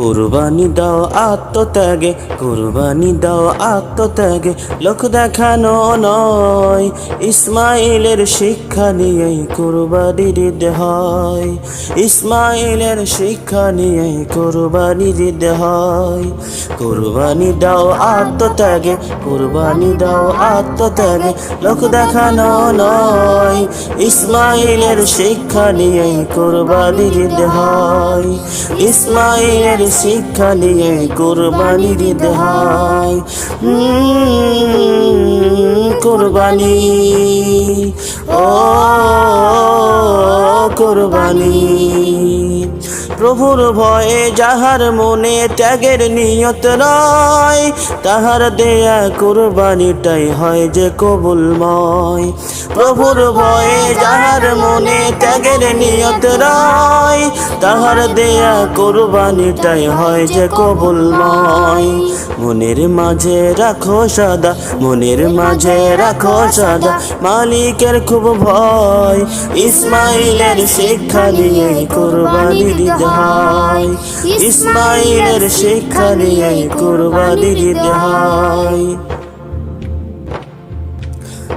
কুরবানি দাও আত্মত্যাগে, কুরবানি দাও আত্মত্যাগে, লোক দেখানো নয়। ইসমাইলের শিক্ষা নিয়েই কুরবানির ঈদ হয়, ইসমাইলের শিক্ষা নিয়েই কুরবানির ঈদ হয়। কুরবানি দাও আত্মত্যাগে, কুরবানি দাও আত্মত্যাগে, লোক দেখানো নয়। ইসমাইলের শিক্ষা নিয়েই কুরবানির ঈদ হয়, ইসমাইলের শিক্ষা নিয়ে কুরবানির ঈদ হয়। কুরবানি, ও কুরবানি। প্রভুর ভয়ে যাহার মনে ত্যাগের নিয়ত নয়, তাহার দেয়া কুরবানিটাই হয় যে কবুলময়। প্রভুর ভয়ে যাহার মনে ত্যাগের নিয়ত নয়, তাহার দেয়া কুরবানিটাই হয় যে কবুলময়। মনের মাঝে রাখো সাদা, মনের মাঝে রাখো সাদা, মালিকের খুব ভয়। ইসমাইলের শিক্ষা নিয়ে কুরবানির ঈদ হয়, ইসমাইলের শিক্ষা নিয়ে কুরবানির ঈদ হয়।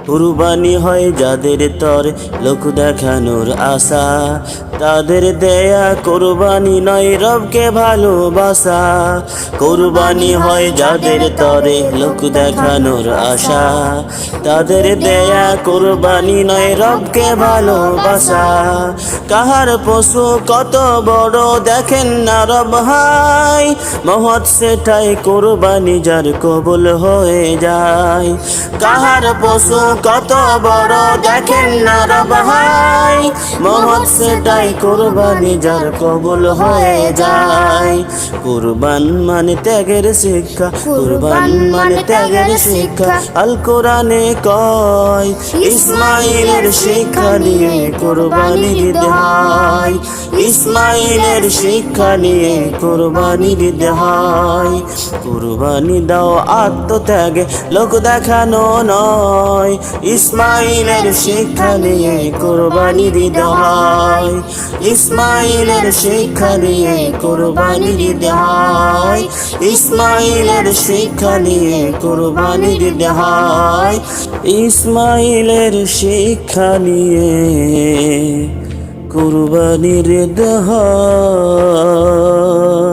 কুরবানি হয় যাদের তরে লোক দেখানোর আশা, তাদের দেয়া কুরবানি নয় রবকে ভালোবাসা। কুরবানি হয় যাদের তরে লোক দেখানোর আশা, তাদের দেয়া কুরবানি নয় রবকে ভালোবাসা। কাহার পশু কত বড় দেখেন না রব হাই, মহৎ সেটাই কুরবানি যার কবুল হয়ে যায়। কাহার পশু কত বড় দেখেন না রব হাই, মহৎ সেটাই কুরবানি যার কবুল হয়ে যায়। কুরবান মানে ত্যাগের শিক্ষা, কুরবান মানে ত্যাগের শিক্ষা, আল কোরআনে কয়। ইসমাইলের শিক্ষা নিয়ে কুরবানির ঈদ হয়, ইসমাইলের শিক্ষা নিয়ে কুরবানির ঈদ হয়। কুরবানি দাও আত্মত্যাগে, লোক দেখানো নয়। ইসমাইলের শিক্ষা নিয়ে কুরবানির ঈদ হয়, ইসমাইলের শিক্ষা নিয়ে কুরবানির ঈদ হয়, ইসমাইলের শিক্ষা নিয়ে কুরবানির ঈদ হয়, ইসমাইলের শিক্ষা নিয়ে কুরবানির ঈদ হয়।